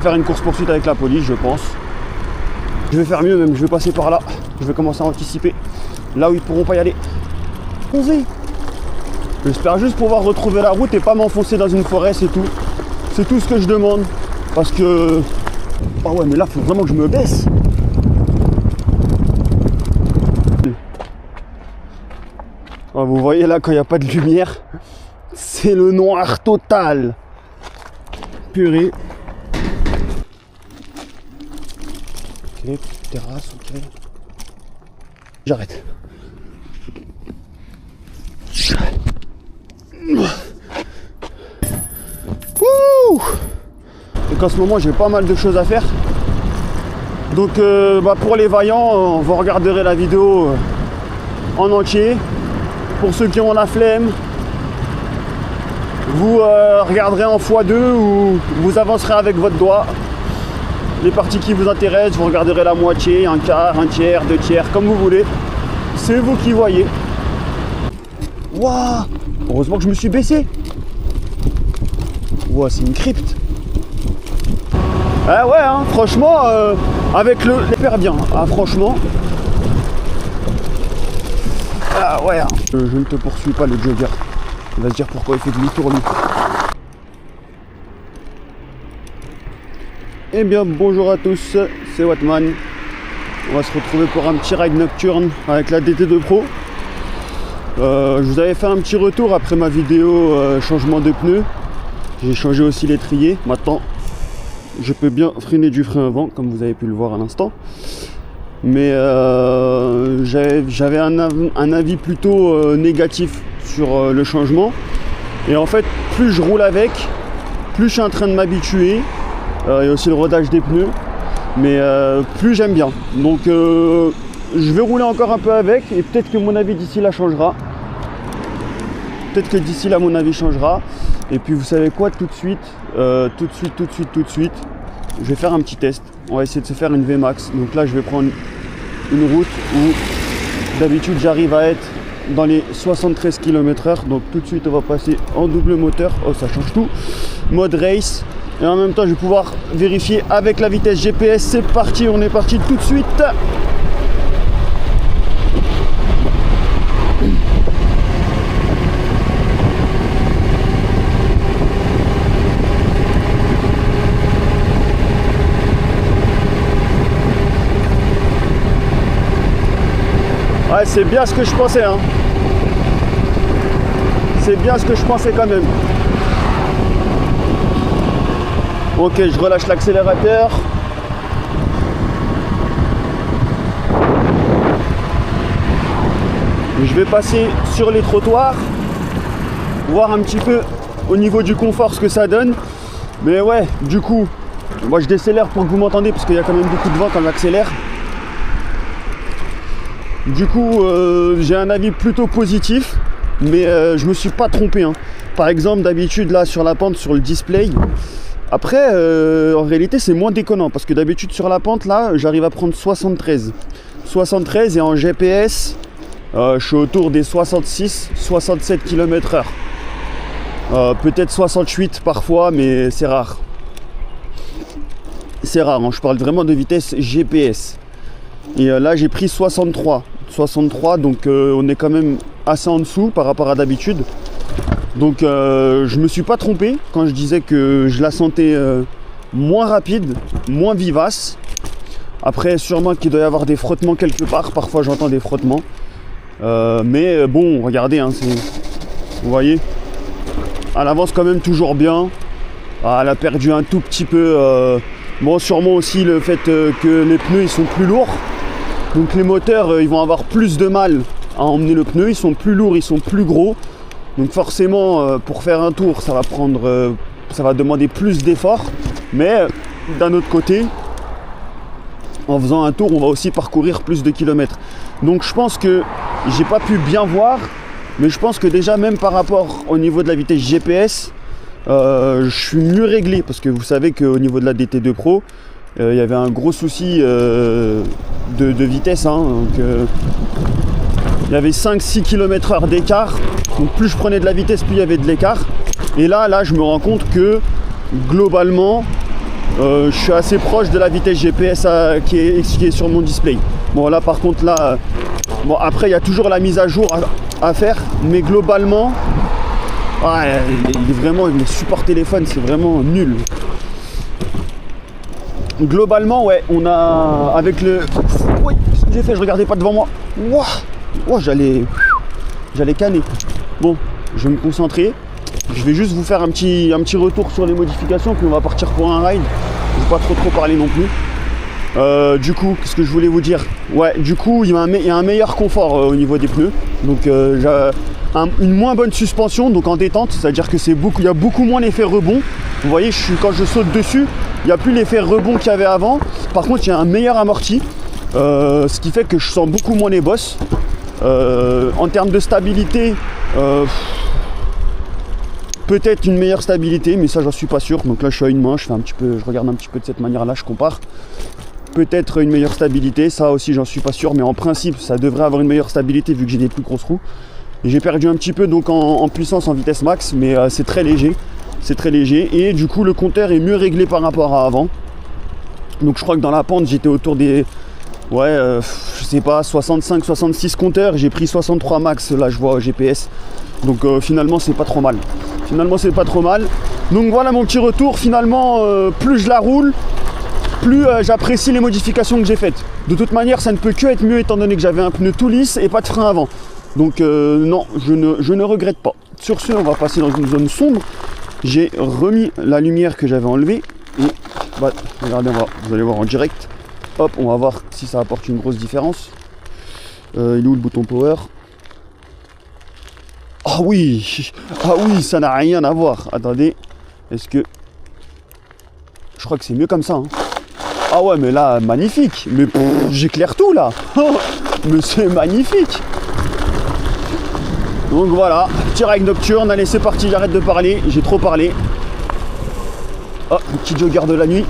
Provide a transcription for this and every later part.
Faire une course poursuite avec la police, je pense. Je vais faire mieux même, je vais passer par là. Je vais commencer à anticiper là où ils pourront pas y aller. Allons-y. J'espère juste pouvoir retrouver la route et pas m'enfoncer dans une forêt, c'est tout. C'est tout ce que je demande. Parce que... Ah ouais, mais là, il faut vraiment que je me baisse. Ah, vous voyez là, quand il n'y a pas de lumière, c'est le noir total. Purée. Ok, terrasse, ok. J'arrête. Wouh! Et qu'en ce moment j'ai pas mal de choses à faire. Donc pour les vaillants, vous regarderez la vidéo en entier. Pour ceux qui ont la flemme, vous regarderez en x2 ou vous avancerez avec votre doigt. Les parties qui vous intéressent, vous regarderez la moitié, un quart, un tiers, deux tiers, comme vous voulez. C'est vous qui voyez. Waouh! Heureusement que je me suis baissé. Waouh, c'est une crypte. Ah ouais, hein, franchement, avec le... hyper bien. Ah, franchement. Ah ouais. Hein. Je ne te poursuis pas, le jogger. Il va se dire pourquoi il fait demi-tour, lui. Eh bien, bonjour à tous, c'est Watman. On va se retrouver pour un petit ride nocturne avec la DT2 Pro. Je vous avais fait un petit retour après ma vidéo changement de pneus. J'ai changé aussi l'étrier. Maintenant, je peux bien freiner du frein avant, comme vous avez pu le voir à l'instant. Mais j'avais un avis plutôt négatif sur le changement. Et en fait, plus je roule avec, plus je suis en train de m'habituer. Il y a aussi le rodage des pneus, mais plus j'aime bien. Donc je vais rouler encore un peu avec et peut-être que mon avis d'ici là changera. Peut-être que d'ici là mon avis changera. Et puis vous savez quoi, tout de suite, je vais faire un petit test. On va essayer de se faire une VMAX. Donc là je vais prendre une route où d'habitude j'arrive à être dans les 73 km/h. Donc tout de suite on va passer en double moteur. Oh, ça change tout. Mode race. Et en même temps, je vais pouvoir vérifier avec la vitesse GPS. C'est parti, on est parti tout de suite. Ouais, c'est bien ce que je pensais, hein. C'est bien ce que je pensais quand même. Ok, je relâche l'accélérateur. Je vais passer sur les trottoirs, voir un petit peu au niveau du confort ce que ça donne. Mais ouais, du coup, moi je décélère pour que vous m'entendez parce qu'il y a quand même beaucoup de vent quand j'accélère. Du coup, j'ai un avis plutôt positif, mais je me suis pas trompé, hein. Par exemple, d'habitude là sur la pente, sur le display. Après, en réalité, c'est moins déconnant parce que d'habitude sur la pente, là, j'arrive à prendre 73. 73 et en GPS, je suis autour des 66-67 km/h. Peut-être 68 parfois, mais c'est rare. C'est rare, hein, je parle vraiment de vitesse GPS. Et là, j'ai pris 63. 63, donc on est quand même assez en dessous par rapport à d'habitude. Donc je me suis pas trompé quand je disais que je la sentais moins rapide, moins vivace. Après sûrement qu'il doit y avoir des frottements quelque part, parfois j'entends des frottements. Mais bon, regardez, hein, vous voyez, elle avance quand même toujours bien. Ah, elle a perdu un tout petit peu. Bon, sûrement aussi le fait que les pneus ils sont plus lourds. Donc les moteurs ils vont avoir plus de mal à emmener le pneu, ils sont plus lourds, ils sont plus gros. Donc forcément, pour faire un tour, ça va demander plus d'efforts. Mais d'un autre côté, en faisant un tour, on va aussi parcourir plus de kilomètres. Donc je pense que j'ai pas pu bien voir, mais je pense que déjà même par rapport au niveau de la vitesse GPS, je suis mieux réglé. Parce que vous savez qu'au niveau de la DT2 Pro, il y avait un gros souci de vitesse. Hein, donc, il y avait 5-6 km/h d'écart. Donc plus je prenais de la vitesse, plus il y avait de l'écart. Et là, je me rends compte que globalement, Je suis assez proche de la vitesse GPS qui est sur mon display. Bon là par contre là, bon après il y a toujours la mise à jour à faire, mais globalement, ouais, il est vraiment, les supports téléphone c'est vraiment nul. Globalement ouais, on a avec le... Oui, qu'est-ce que j'ai fait? Je regardais pas devant moi. Wow, j'allais canner. Bon, je vais me concentrer. Je vais juste vous faire un petit retour sur les modifications, puis on va partir pour un ride. Je ne vais pas trop parler non plus. Du coup, qu'est-ce que je voulais vous dire? Ouais, du coup, il y a un meilleur confort au niveau des pneus. Donc, j'ai une moins bonne suspension, donc en détente. C'est-à-dire que il y a beaucoup moins l'effet rebond. Vous voyez, quand je saute dessus, il n'y a plus l'effet rebond qu'il y avait avant. Par contre, il y a un meilleur amorti. Ce qui fait que je sens beaucoup moins les bosses. En termes de stabilité, peut-être une meilleure stabilité, mais ça j'en suis pas sûr. Donc là je suis à une main, je regarde un petit peu de cette manière là, je compare. Peut-être une meilleure stabilité, ça aussi j'en suis pas sûr, mais en principe ça devrait avoir une meilleure stabilité vu que j'ai des plus grosses roues. Et j'ai perdu un petit peu donc en puissance, en vitesse max, mais c'est très léger. C'est très léger et du coup le compteur est mieux réglé par rapport à avant. Donc je crois que dans la pente j'étais autour des... Ouais, je sais pas, 65-66 compteurs, j'ai pris 63 max, là je vois au GPS. Donc finalement c'est pas trop mal. Donc voilà mon petit retour. Finalement, plus je la roule, plus j'apprécie les modifications que j'ai faites. De toute manière, ça ne peut que être mieux étant donné que j'avais un pneu tout lisse et pas de frein avant. Donc non, je ne regrette pas. Sur ce, on va passer dans une zone sombre. J'ai remis la lumière que j'avais enlevée. Et bah, regardez, vous allez voir en direct. Hop, on va voir si ça apporte une grosse différence. Il est où le bouton power? Ah oui, ça n'a rien à voir. Attendez, est-ce que... Je crois que c'est mieux comme ça. Hein. Ah ouais, mais là, magnifique. Mais j'éclaire tout là. Mais c'est magnifique. Donc voilà, petit ride nocturne. Allez, c'est parti, j'arrête de parler. J'ai trop parlé. Oh, le petit jogger de la nuit.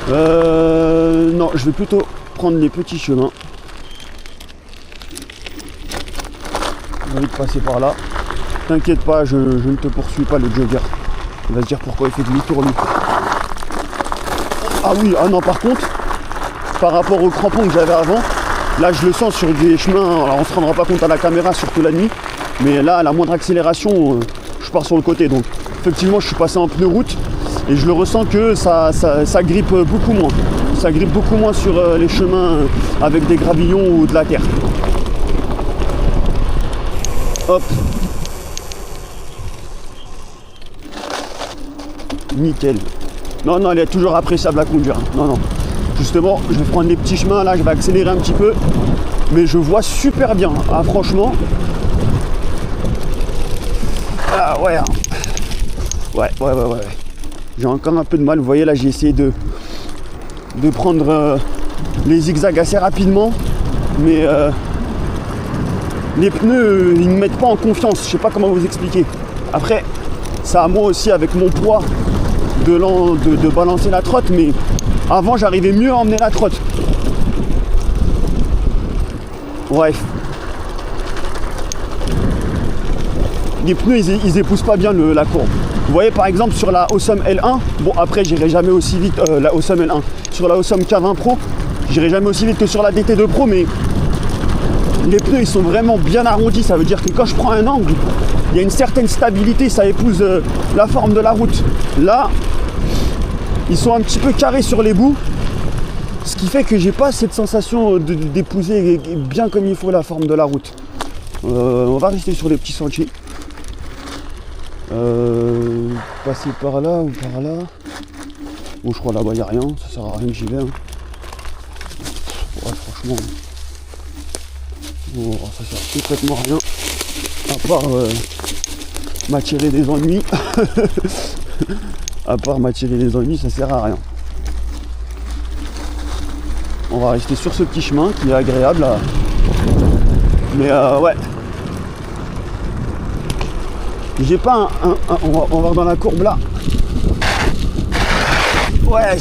Non, je vais plutôt prendre les petits chemins. J'ai envie de passer par là. T'inquiète pas, je ne te poursuis pas, le jogger. Il va se dire pourquoi il fait demi-tour lui. Ah oui, ah non, par contre, par rapport au crampon que j'avais avant, là je le sens sur des chemins, alors on se rendra pas compte à la caméra, surtout la nuit, mais là à la moindre accélération, je pars sur le côté. Donc effectivement je suis passé en pneu route et je le ressens que ça grippe beaucoup moins. Ça grippe beaucoup moins sur les chemins avec des gravillons ou de la terre. Hop. Nickel. Non, elle est toujours appréciable à conduire. Non. Justement, je vais prendre les petits chemins là, je vais accélérer un petit peu. Mais je vois super bien. Ah, franchement. Ah ouais. Ouais. J'ai encore un peu de mal. Vous voyez là, j'ai essayé de prendre les zigzags assez rapidement. Mais les pneus, ils ne me mettent pas en confiance. Je sais pas comment vous expliquer. Après, ça à moi aussi avec mon poids de balancer la trotte, mais avant j'arrivais mieux à emmener la trotte. Bref. Les pneus ils épousent pas bien la courbe. Vous voyez par exemple sur la Awesome L1, bon après j'irai jamais aussi vite, la Awesome L1, sur la Awesome K20 Pro, j'irai jamais aussi vite que sur la DT2 Pro, mais les pneus ils sont vraiment bien arrondis, ça veut dire que quand je prends un angle, il y a une certaine stabilité, ça épouse la forme de la route. Là, ils sont un petit peu carrés sur les bouts, ce qui fait que j'ai pas cette sensation d'épouser bien comme il faut la forme de la route. On va rester sur les petits sentiers. Passer par là ou par là. Bon, je crois là-bas il n'y a rien, ça sert à rien que j'y vais. Hein. Ouais, franchement. Bon, ça sert complètement à rien. À part m'attirer des ennuis. À part m'attirer des ennuis, ça sert à rien. On va rester sur ce petit chemin qui est agréable là. Mais ouais. J'ai pas on va voir dans la courbe là. Ouais,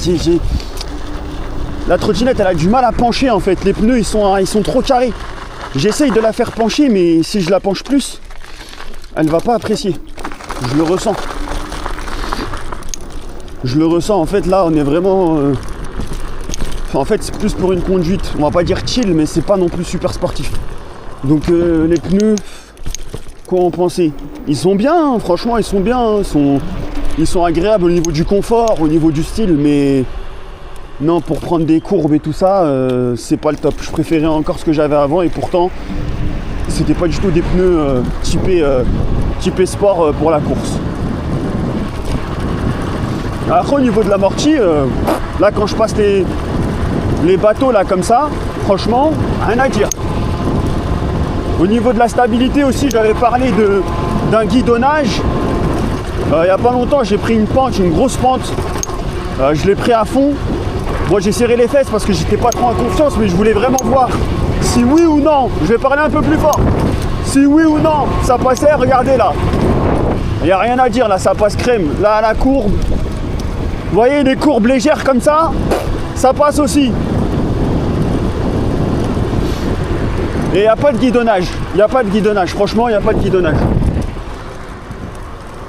la trottinette elle a du mal à pencher en fait. Les pneus ils sont trop carrés. J'essaye de la faire pencher, mais si je la penche plus, elle va pas apprécier. Je le ressens. Je le ressens, en fait, là, on est vraiment... en fait, c'est plus pour une conduite, on va pas dire chill, mais c'est pas non plus super sportif. Donc les pneus, quoi en penser? Ils sont bien, hein, franchement, ils sont bien. Hein, ils sont agréables au niveau du confort, au niveau du style, mais non, pour prendre des courbes et tout ça, c'est pas le top. Je préférais encore ce que j'avais avant et pourtant, c'était pas du tout des pneus typés sport pour la course. Après, au niveau de l'amorti, là, quand je passe les bateaux là comme ça, franchement, rien à dire. Au niveau de la stabilité aussi, j'avais parlé d'un guidonnage. Il n'y a pas longtemps, j'ai pris une pente, une grosse pente. Je l'ai pris à fond. Moi, j'ai serré les fesses parce que j'étais pas trop en confiance, mais je voulais vraiment voir si oui ou non. Je vais parler un peu plus fort. Si oui ou non, ça passait. Regardez là. Il n'y a rien à dire là, ça passe crème. Là, à la courbe. Vous voyez les courbes légères comme ça, ça passe aussi. Et il n'y a pas de guidonnage. Il n'y a pas de guidonnage. Franchement, il n'y a pas de guidonnage.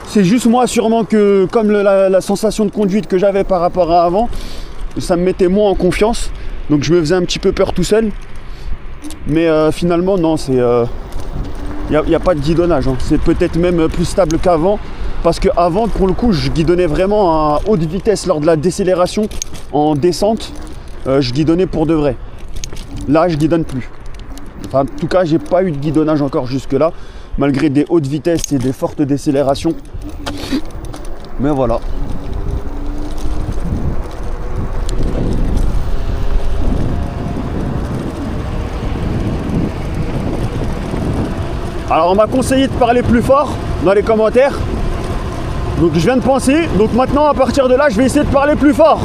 C'est juste moi sûrement que comme la sensation de conduite que j'avais par rapport à avant, ça me mettait moins en confiance. Donc je me faisais un petit peu peur tout seul. Mais finalement non, c'est il n'y a pas de guidonnage. Hein. C'est peut-être même plus stable qu'avant. Parce qu'avant, pour le coup, je guidonnais vraiment à haute vitesse lors de la décélération. En descente, je guidonnais pour de vrai. Là, je guidonne plus. Enfin, en tout cas, j'ai pas eu de guidonnage encore jusque-là. Malgré des hautes vitesses et des fortes décélérations. Mais voilà. Alors, on m'a conseillé de parler plus fort dans les commentaires. Donc je viens de penser, donc maintenant à partir de là je vais essayer de parler plus fort.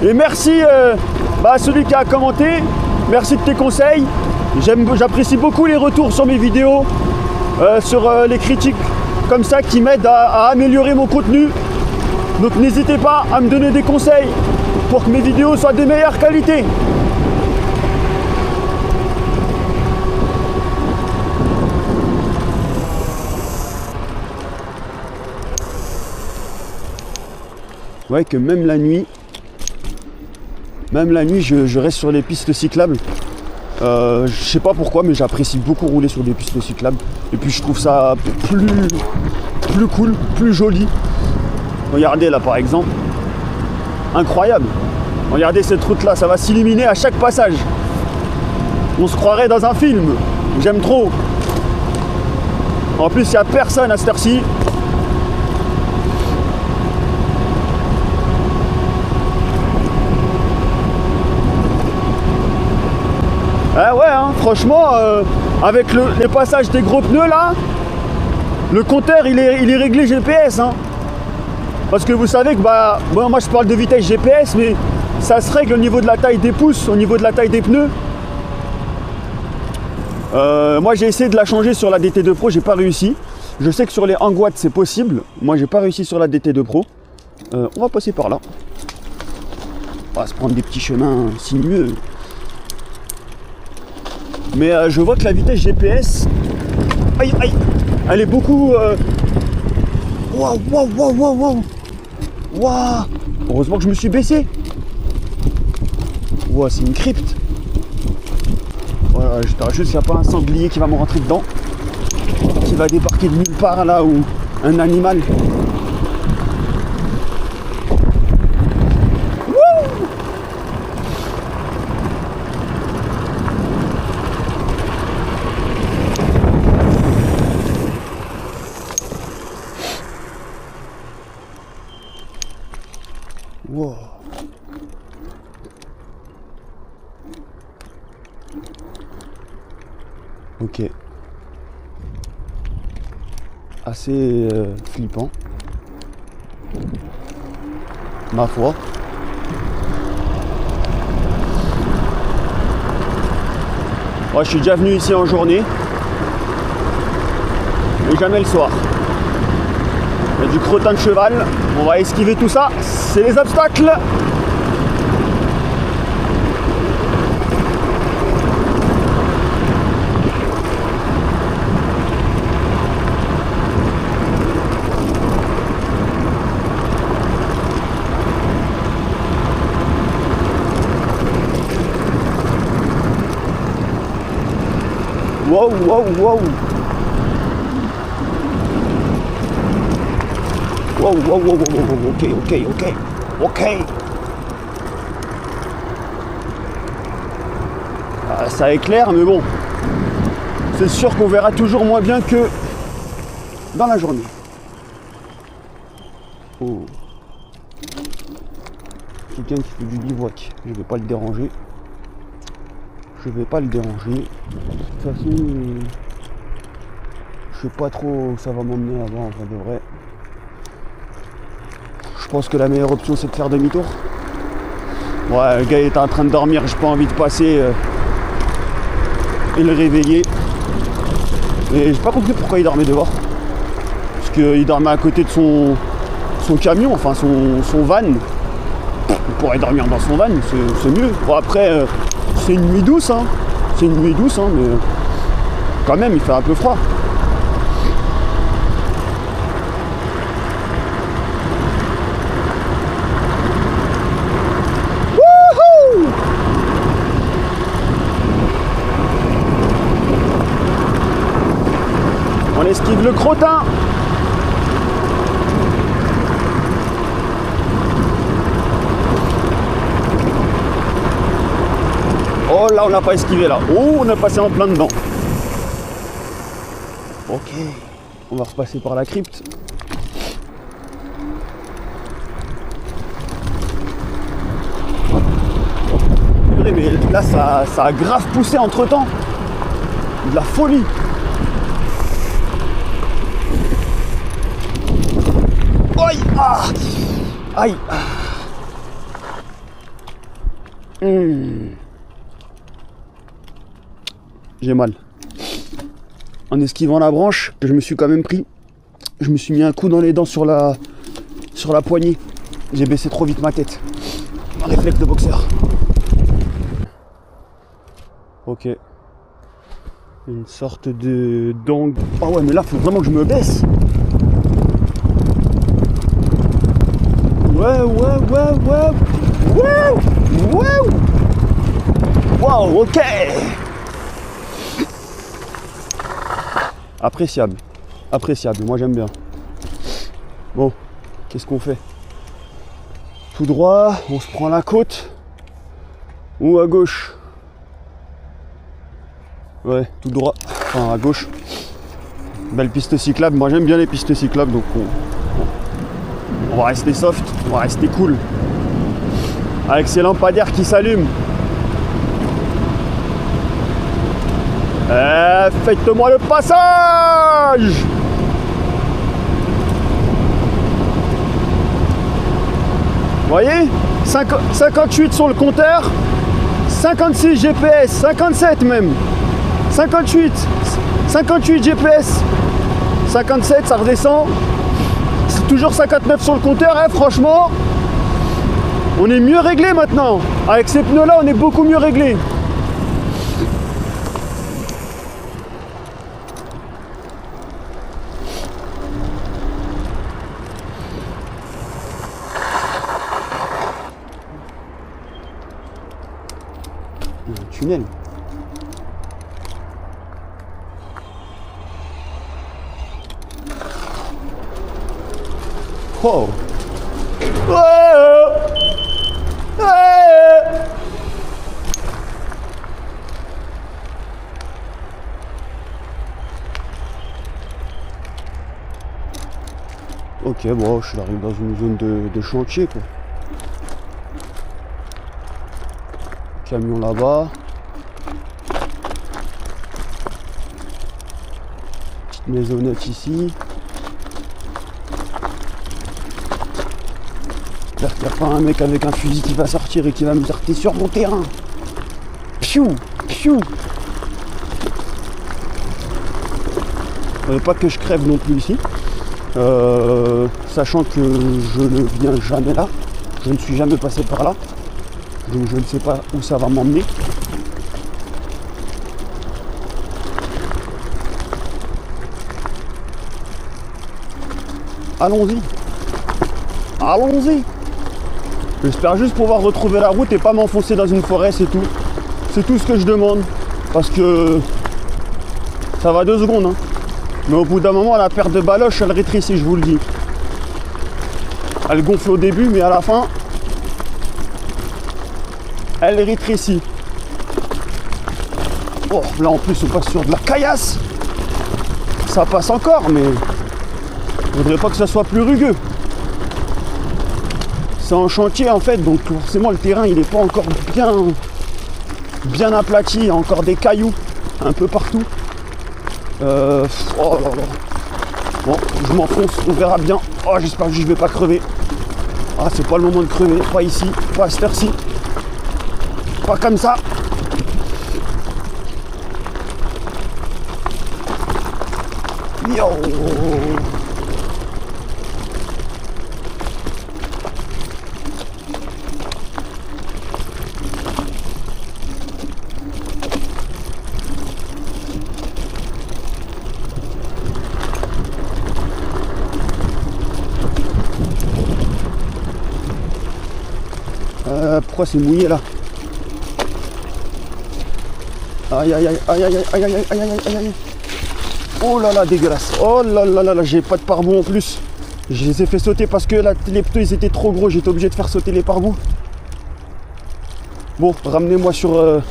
Et merci à celui qui a commenté, merci de tes conseils. J'apprécie beaucoup les retours sur mes vidéos, sur les critiques comme ça qui m'aident à améliorer mon contenu. Donc n'hésitez pas à me donner des conseils pour que mes vidéos soient de meilleure qualité. Ouais, que même la nuit, je reste sur les pistes cyclables. Je sais pas pourquoi, mais j'apprécie beaucoup rouler sur des pistes cyclables. Et puis je trouve ça plus cool, plus joli. Regardez là par exemple. Incroyable. Regardez cette route là, ça va s'illuminer à chaque passage. On se croirait dans un film. J'aime trop. En plus, il n'y a personne à cette heure-ci. Ah ouais, hein, franchement, avec les passages des gros pneus là, le compteur il est réglé GPS. Hein. Parce que vous savez que bon, moi je parle de vitesse GPS, mais ça se règle au niveau de la taille des pouces, au niveau de la taille des pneus. Moi j'ai essayé de la changer sur la DT2 Pro, j'ai pas réussi. Je sais que sur les Hangwatt c'est possible. Moi j'ai pas réussi sur la DT2 Pro. On va passer par là. On va se prendre des petits chemins sinueux. Mais je vois que la vitesse GPS, aïe, elle est beaucoup... Waouh. Heureusement que je me suis baissé. Wow, c'est une crypte. Voilà, j'espère juste qu'il n'y a pas un sanglier qui va me rentrer dedans. Qui va débarquer de nulle part là, ou un animal. Wow. Ok. Assez flippant. Ma foi. Moi, je suis déjà venu ici en journée. Et jamais le soir. Il y a du crottin de cheval. On va esquiver tout ça. C'est les obstacles. Wow, wow, wow. Wow, wow, wow, wow, ok, ok, ok, ok. Ah, ça éclaire, mais bon. C'est sûr qu'on verra toujours moins bien que dans la journée. Oh. Quelqu'un qui fait du bivouac. Je vais pas le déranger. Je vais pas le déranger. De toute façon, je sais pas trop où ça va m'emmener là-bas en vrai de vrai. Je pense que la meilleure option c'est de faire demi-tour. Ouais, le gars est en train de dormir, j'ai pas envie de passer et le réveiller. Et j'ai pas compris pourquoi il dormait dehors. Parce qu'il dormait à côté de son camion, enfin son van. Il pourrait dormir dans son van, c'est mieux. Bon après, c'est une nuit douce, hein. C'est une nuit douce, hein, mais quand même il fait un peu froid. On esquive le crottin. Oh là on n'a pas esquivé là. Oh on a passé en plein dedans. Ok. On va repasser par la crypte. Mais là ça a grave poussé entre temps. De la folie. Aïe, ah, aïe. J'ai mal. En esquivant la branche, je me suis quand même pris. Je me suis mis un coup dans les dents sur la poignée. J'ai baissé trop vite ma tête. Un réflexe de boxeur. Ok. Une sorte de d'angle. Oh ouais mais là faut vraiment que je me baisse. Ouais. Wow, ok. Appréciable. Appréciable, moi j'aime bien. Bon, qu'est-ce qu'on fait? Tout droit, on se prend la côte. Ou à gauche? Ouais, tout droit. Enfin, à gauche. Belle piste cyclable. Moi j'aime bien les pistes cyclables, donc on va rester soft, on va rester cool. Avec ces lampadaires qui s'allument. Faites-moi le passage! Vous voyez? 58 sur le compteur, 56 GPS, 57 même. 58 GPS, 57 ça redescend. C'est toujours 59 sur le compteur, hein, franchement. On est mieux réglé maintenant. Avec ces pneus là on est beaucoup mieux réglé. Il y a un tunnel. Oh. Ok, bon, je suis arrivé dans une zone de chantier, quoi. Camion là-bas. Petite maisonnette ici. J'espère qu'il n'y a pas un mec avec un fusil qui va sortir et qui va me dire t'es sur mon terrain. Piou, piou. Pas que je crève non plus ici. Sachant que je ne viens jamais là. Je ne suis jamais passé par là. Donc je ne sais pas où ça va m'emmener. Allons-y. Allons-y. J'espère juste pouvoir retrouver la route et pas m'enfoncer dans une forêt, c'est tout. C'est tout ce que je demande. Parce que Ça va 2 secondes. Hein. Mais au bout d'un moment, la perte de baloche, elle rétrécit, je vous le dis. Elle gonfle au début, mais à la fin, elle rétrécit. Oh, là en plus, on passe sur de la caillasse. Ça passe encore, mais je voudrais pas que ça soit plus rugueux. C'est en chantier en fait, donc forcément le terrain il n'est pas encore bien aplati, il y a encore des cailloux un peu partout. Oh là là. Bon, je m'enfonce, on verra bien. Oh, j'espère que je vais pas crever. Ah, c'est pas le moment de crever, pas ici, pas à cette heure-ci. Pas comme ça. Yo. Pourquoi c'est mouillé là? Aïe aïe aïe aïe aïe aïe aïe aïe aïe aïe aïe. Oh là là, dégueulasse. Oh là là là là, j'ai pas de pare-boue en plus. Je les ai fait sauter parce que les pneus ils étaient trop gros, j'étais obligé de faire sauter les pare-boues. Bon, ramenez-moi sur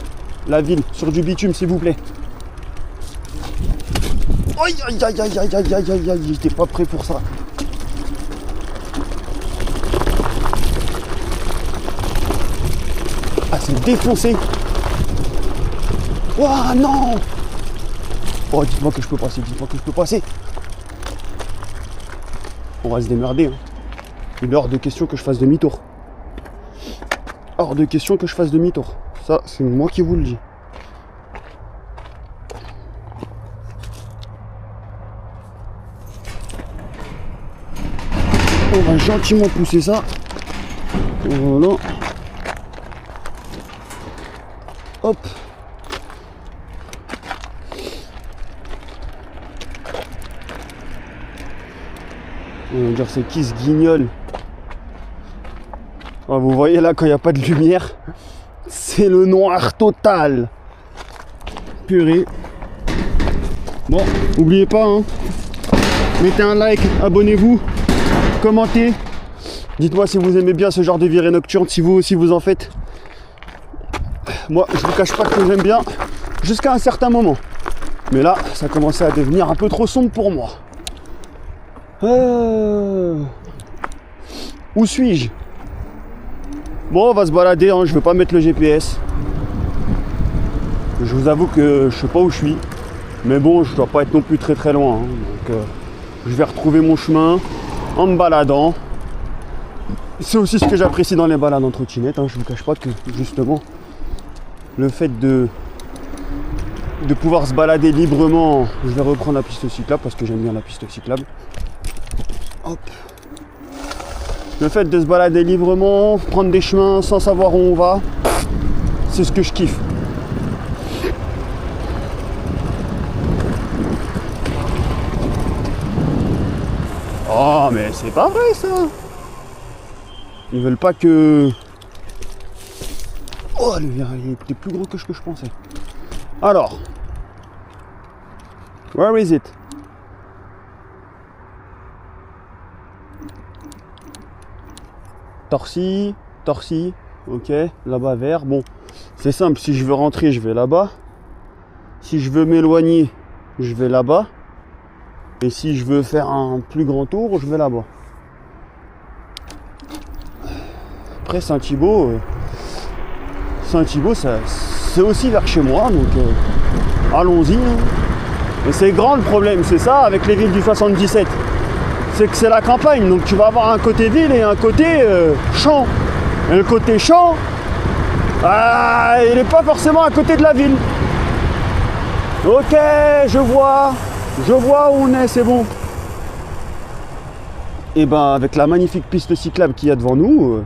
la ville, sur du bitume s'il vous plaît. Aïe aïe aïe aïe aïe aïe aïe aïe aïe, j'étais pas prêt pour ça. Ah, c'est défoncé. Oh non. Oh, dites-moi que je peux passer, dites-moi que je peux passer. On va se démerder. Hein. Il est hors de question que je fasse demi-tour. Hors de question que je fasse demi-tour. Ça, c'est moi qui vous le dis. On va gentiment pousser ça. Voilà. Hop. On va dire c'est qui ce guignol? Oh, vous voyez là quand il n'y a pas de lumière, c'est le noir total. Purée. Bon, n'oubliez pas, hein, mettez un like, abonnez-vous, commentez. Dites-moi si vous aimez bien ce genre de virée nocturne, si vous aussi vous en faites. Moi, je vous cache pas que j'aime bien jusqu'à un certain moment. Mais là, ça commençait à devenir un peu trop sombre pour moi. Où suis-je? Bon, on va se balader, hein, je vais pas mettre le GPS. Je vous avoue que je sais pas où je suis. Mais bon, je dois pas être non plus très très loin. Hein, donc, je vais retrouver mon chemin en me baladant. C'est aussi ce que j'apprécie dans les balades en trottinette. Hein, je vous cache pas que justement, le fait de pouvoir se balader librement, je vais reprendre la piste cyclable parce que j'aime bien la piste cyclable. Hop. Le fait de se balader librement, prendre des chemins sans savoir où on va, c'est ce que je kiffe. Oh mais c'est pas vrai ça. Ils veulent pas que... Oh il était plus gros que ce que je pensais. Alors, where is it? Torcy, ok, là-bas vert. Bon, c'est simple, si je veux rentrer, je vais là-bas. Si je veux m'éloigner, je vais là-bas. Et si je veux faire un plus grand tour, je vais là-bas. Après Saint-Thibault, c'est aussi vers chez moi, donc allons-y. Et c'est grand le problème, c'est ça avec les villes du 77. C'est que c'est la campagne, donc tu vas avoir un côté ville et un côté champ. Et le côté champ, il n'est pas forcément à côté de la ville. Ok, je vois où on est, c'est bon. Et ben avec la magnifique piste cyclable qu'il y a devant nous,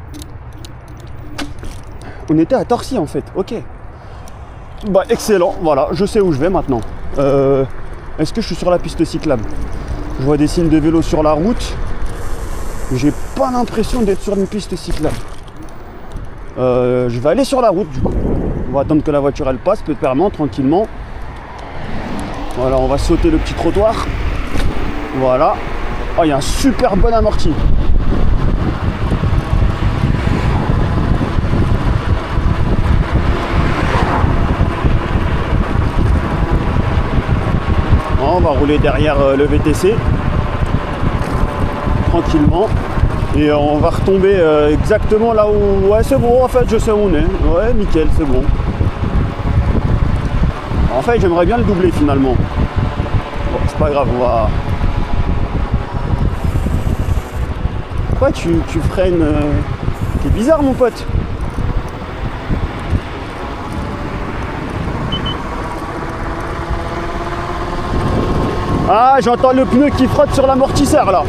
on était à Torcy en fait, ok. Bah excellent, voilà, je sais où je vais maintenant. Est-ce que je suis sur la piste cyclable? Je vois des signes de vélo sur la route. J'ai pas l'impression d'être sur une piste cyclable. Je vais aller sur la route du coup. On va attendre que la voiture elle passe, pépèrement, tranquillement. Voilà, on va sauter le petit trottoir. Voilà. Oh, il y a un super bon amorti. On va rouler derrière le VTC tranquillement et on va retomber exactement là où... Ouais, c'est bon, en fait je sais où on est. Ouais, nickel, c'est bon. En fait j'aimerais bien le doubler finalement. Bon, c'est pas grave, on va... Pourquoi tu freines T'es bizarre mon pote. Ah, j'entends le pneu qui frotte sur l'amortisseur là.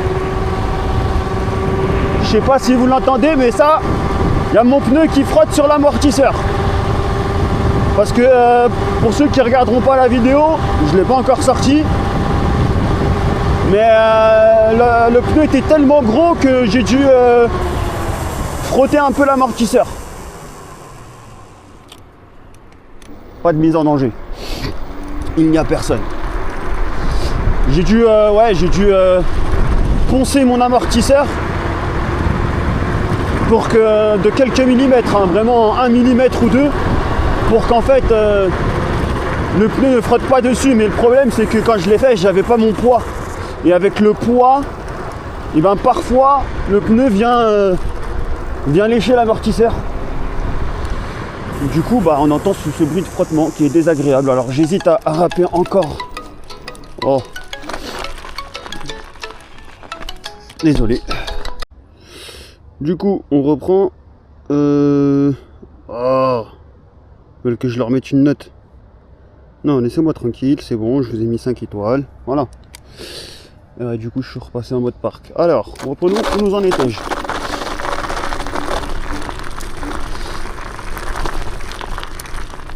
Je sais pas si vous l'entendez, mais ça, il y a mon pneu qui frotte sur l'amortisseur. Parce que pour ceux qui regarderont pas la vidéo, je l'ai pas encore sorti. Mais le pneu était tellement gros que j'ai dû frotter un peu l'amortisseur. Pas de mise en danger. Il n'y a personne. J'ai dû, poncer mon amortisseur pour que de quelques millimètres, hein, vraiment 1 millimètre ou 2, pour qu'en fait le pneu ne frotte pas dessus. Mais le problème c'est que quand je l'ai fait, j'avais pas mon poids. Et avec le poids, et ben parfois le pneu vient lécher l'amortisseur. Du coup, bah, on entend ce bruit de frottement qui est désagréable. Alors j'hésite à râper encore. Oh. Désolé. Du coup, on reprend. Oh. Ils veulent que je leur mette une note. Non, laissez-moi tranquille, c'est bon, je vous ai mis 5 étoiles. Voilà. Du coup, je suis repassé en mode parc. Alors, reprenons, où nous en étais-je?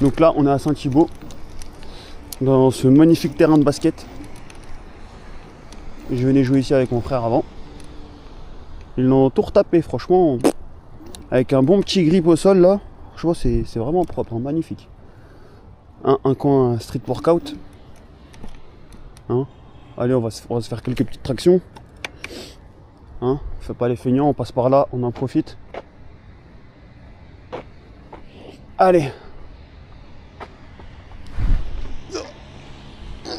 Donc là, on est à Saint-Thibault, dans ce magnifique terrain de basket. Je venais jouer ici avec mon frère avant. Ils l'ont tout retapé, franchement, avec un bon petit grip au sol là. Franchement, c'est vraiment propre, hein, magnifique. Un coin street workout. Hein, allez, on va se faire quelques petites tractions. Hein, on fait pas les feignants, on passe par là, on en profite. Allez.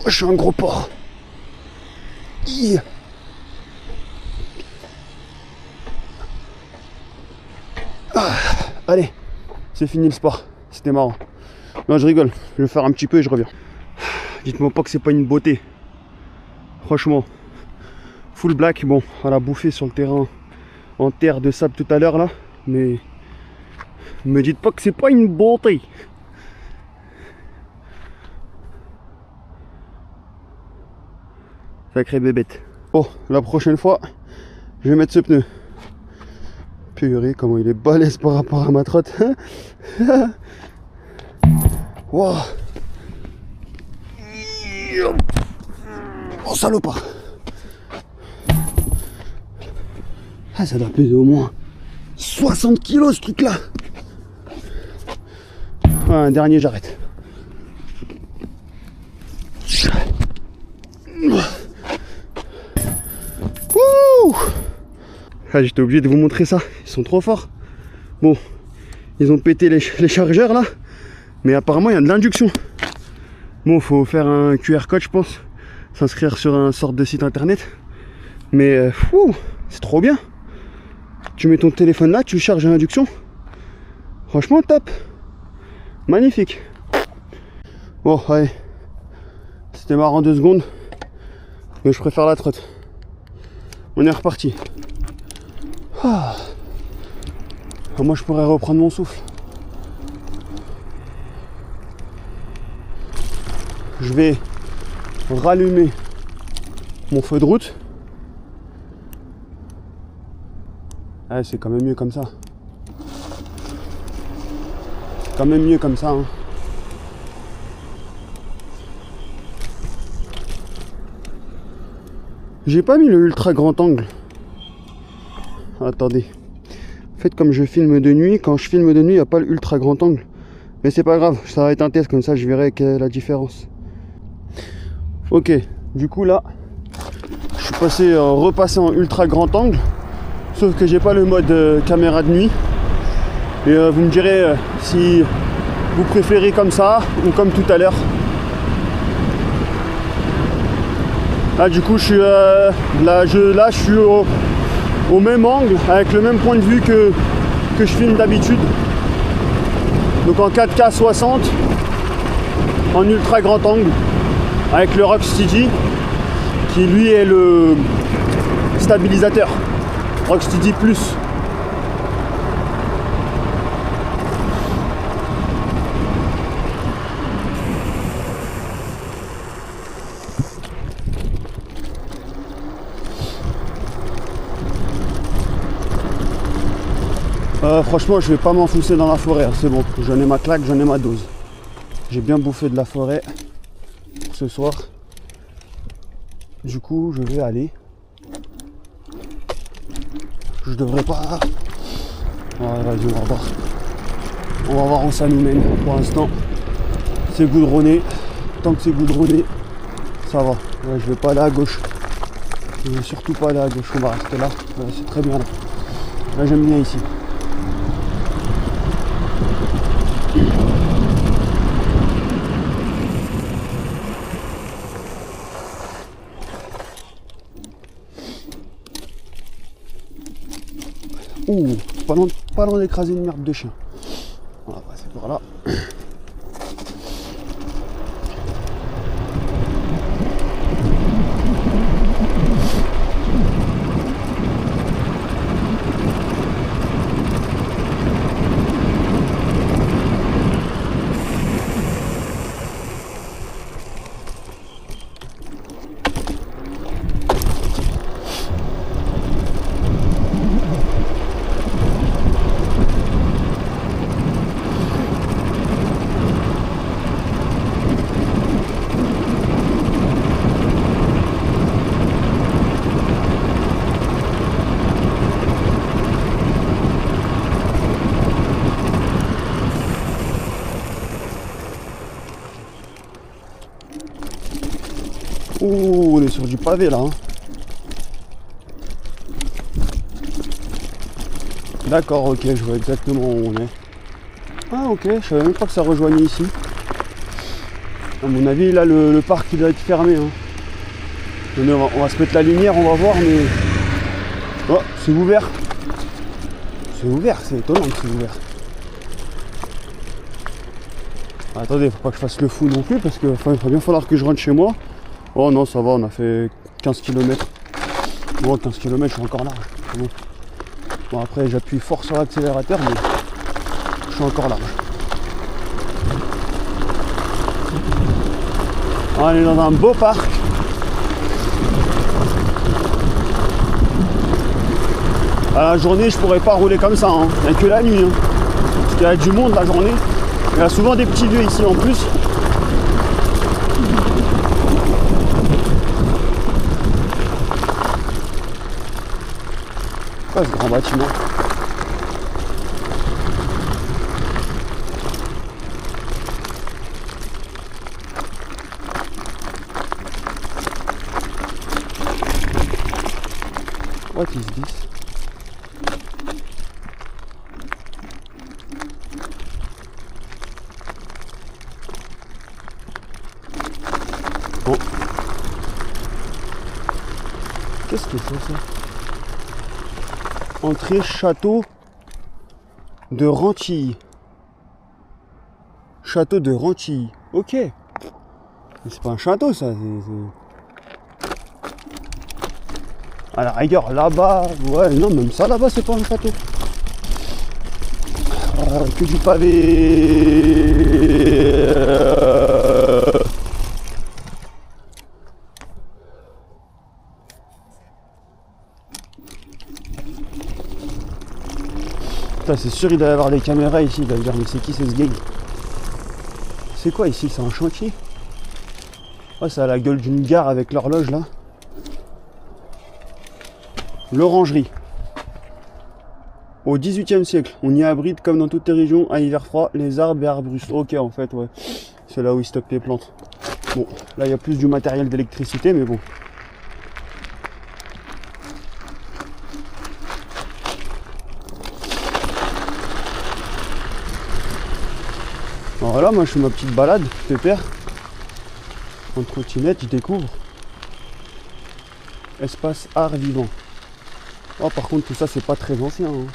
Je suis un gros porc. Allez, c'est fini le sport. C'était marrant. Non, je rigole. Je vais faire un petit peu et je reviens. Dites-moi pas que c'est pas une beauté. Franchement. Full black. Bon, on a bouffé sur le terrain en terre de sable tout à l'heure là. Mais me dites pas que c'est pas une beauté. Sacré bébête. Bon, la prochaine fois, je vais mettre ce pneu. Purée, comment il est balèze par rapport à ma trotte. Wow. Oh salopard. Ah, ça doit peser au moins 60 kilos ce truc là. Ah, un dernier, j'arrête. Ah, j'étais obligé de vous montrer ça, ils sont trop forts. Bon, ils ont pété les chargeurs là, mais apparemment il y a de l'induction. Bon, faut faire un QR code, je pense, s'inscrire sur un sorte de site internet. Mais c'est trop bien. Tu mets ton téléphone là, tu charges à l'induction. Franchement top. Magnifique. Bon, allez. C'était marrant 2 secondes, mais je préfère la trotte. On est reparti. Ah. Moi je pourrais reprendre mon souffle. Je vais rallumer mon feu de route. Ah, c'est quand même mieux comme ça. C'est quand même mieux comme ça. Hein. J'ai pas mis le ultra grand angle. Attendez. Faites comme je filme de nuit. Quand je filme de nuit, il n'y a pas le ultra grand angle. Mais c'est pas grave, ça va être un test, comme ça je verrai quelle est la différence. Ok, du coup là, je suis passé, repassé en ultra grand angle, sauf que j'ai pas le mode caméra de nuit. Et vous me direz si vous préférez comme ça ou comme tout à l'heure. Là du coup je suis je suis au même angle, avec le même point de vue que je filme d'habitude. Donc en 4K 60, en ultra grand angle, avec le Rocksteady qui lui est le stabilisateur. Rocksteady Plus. Franchement, je vais pas m'enfoncer dans la forêt, hein, c'est bon. J'en ai ma claque, j'en ai ma dose. J'ai bien bouffé de la forêt pour ce soir. Du coup, je vais aller. Je devrais pas. Ouais, vas-y, on va voir. On va voir où ça nous mène. Pour l'instant, c'est goudronné. Tant que c'est goudronné, ça va. Ouais, je vais pas aller à gauche. Je vais surtout pas aller à gauche. On va rester là. Ouais, c'est très bien là. Là, j'aime bien ici. Ouh, pas loin d'écraser une merde de chien. On va passer par là. Ouh, on est sur du pavé là. Hein. D'accord, ok, je vois exactement où on est. Ah ok, je savais même pas que ça rejoignait ici. À mon avis, là, le parc il doit être fermé. Hein. On va se mettre la lumière, on va voir, mais... Oh, c'est ouvert. C'est ouvert, c'est étonnant que c'est ouvert. Attendez, faut pas que je fasse le fou non plus, parce qu'il va bien falloir que je rentre chez moi. Oh non, ça va, on a fait 15 km. Bon, 15 km, je suis encore large. Bon. Bon, après, j'appuie fort sur l'accélérateur, mais je suis encore large. On est dans un beau parc. À la journée, je pourrais pas rouler comme ça. Hein. Il n'y a que la nuit. Hein. Parce qu'il y a du monde la journée. Il y a souvent des petits vieux ici en plus. Oh, ce grand bâtiment. What is this? Bon. Qu'est-ce que c'est ça? Entrée château de Rentilly. Château de Rentilly. Ok. Mais c'est pas un château ça. À la rigueur là-bas. Ouais non même ça là-bas c'est pas un château. Que du pavé. C'est sûr il doit y avoir des caméras ici, il va dire mais c'est qui c'est ce gars? C'est quoi ici? C'est un chantier? Ouais, ça a la gueule d'une gare avec l'horloge là. L'orangerie. Au XVIIIe siècle, on y abrite comme dans toutes les régions à hiver froid les arbres et arbustes. Ok en fait ouais. C'est là où ils stockent les plantes. Bon, là il y a plus du matériel d'électricité, mais bon. Voilà, moi je fais ma petite balade, pépère. En trottinette, je découvre. Espace art vivant. Oh, par contre, tout ça, c'est pas très ancien. Hein.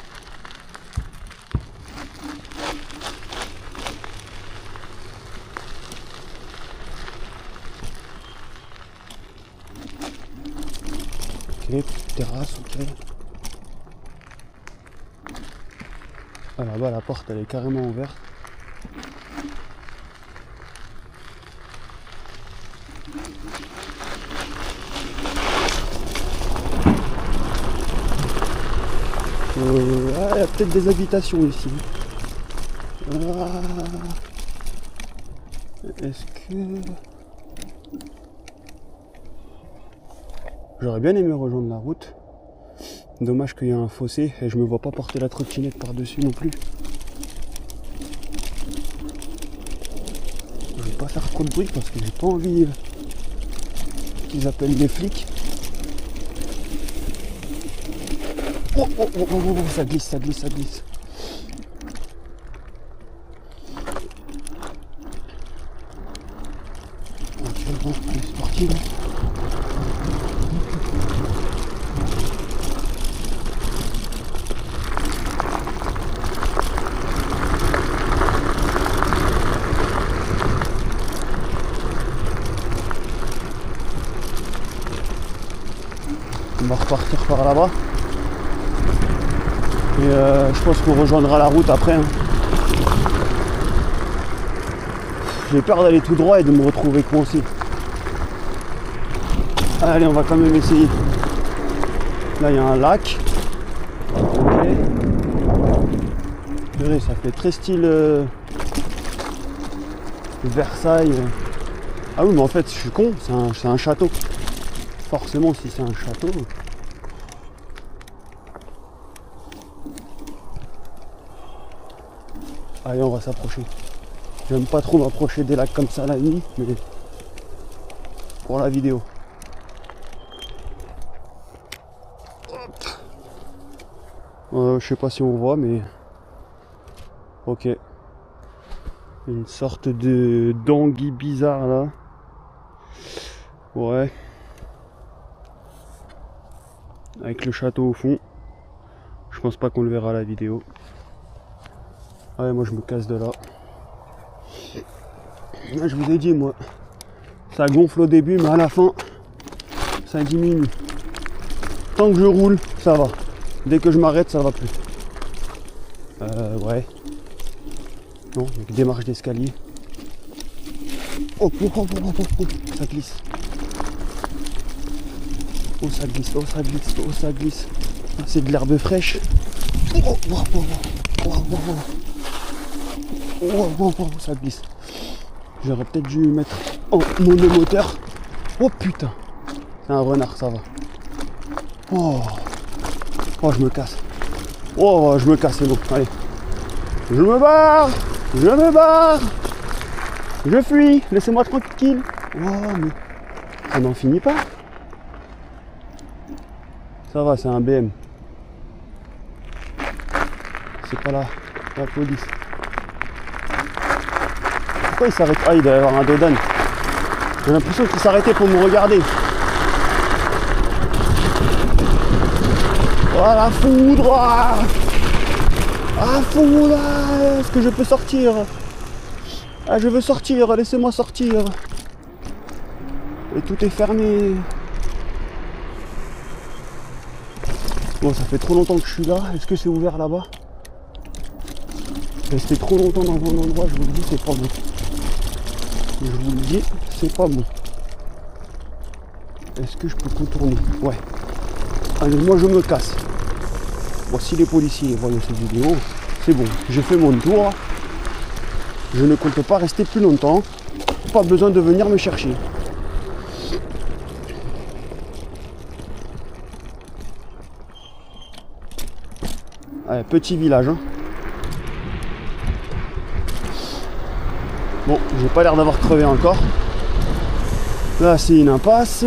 Ok, terrasse, ok. Ah, là-bas, la porte, elle est carrément ouverte. Ah, il y a peut-être des habitations ici. Ah. Est-ce que... J'aurais bien aimé rejoindre la route. Dommage qu'il y a un fossé et je me vois pas porter la trottinette par-dessus non plus. Je vais pas faire trop de bruit parce que j'ai pas envie qu'ils appellent les flics. Oh, oh, oh, oh, oh, ça glisse, ça glisse, ça glisse. Ok, bon, allez, c'est parti là. On va repartir par là-bas. Et je pense qu'on rejoindra la route après. Hein. J'ai peur d'aller tout droit et de me retrouver coincé. Allez, on va quand même essayer. Là, il y a un lac. Ok. Purée, ça fait très style Versailles. Ah oui, mais en fait, je suis con. C'est un château. Forcément, si c'est un château... Allez, on va s'approcher. J'aime pas trop m'approcher des lacs comme ça la nuit, mais pour la vidéo. Je sais pas si on voit, mais ok. Une sorte de d'anguille bizarre là. Ouais. Avec le château au fond. Je pense pas qu'on le verra à la vidéo. Ouais, moi je me casse de là. Je vous ai dit, moi, ça gonfle au début, mais à la fin, ça diminue. Tant que je roule, ça va. Dès que je m'arrête, ça va plus. Ouais. Non, avec des marches d'escalier. Oh, oh, oh, oh, oh, oh, ça glisse. Oh, ça glisse, oh, ça glisse, oh, ça glisse. Ah, c'est de l'herbe fraîche. Oh, oh, oh, oh, oh, oh, oh. Oh, oh, oh, ça glisse. J'aurais peut-être dû mettre en monomoteur. Oh putain. C'est un renard, ça va. Oh. Oh, je me casse. Oh, je me casse, c'est bon. Allez. Je me barre. Je me barre. Je fuis. Laissez-moi tranquille. Oh, mais ça n'en finit pas. Ça va, c'est un BM. C'est pas la police. Pourquoi il s'arrête? Ah, il doit y avoir un dodan. J'ai l'impression qu'il s'arrêtait pour me regarder. Oh la foudre! Ah foudre! Est-ce que je peux sortir? Ah, je veux sortir, laissez-moi sortir. Et tout est fermé. Bon, ça fait trop longtemps que je suis là. Est-ce que c'est ouvert là-bas? Rester trop longtemps dans un endroit, je vous le dis, c'est pas bon. Je vous le dis, c'est pas bon. Est-ce que je peux contourner? Ouais. Allez, moi je me casse. Bon, si les policiers voient cette vidéo, c'est bon. J'ai fait mon tour. Je ne compte pas rester plus longtemps. Pas besoin de venir me chercher. Allez, petit village. Hein. Bon, j'ai pas l'air d'avoir crevé encore. Là c'est une impasse.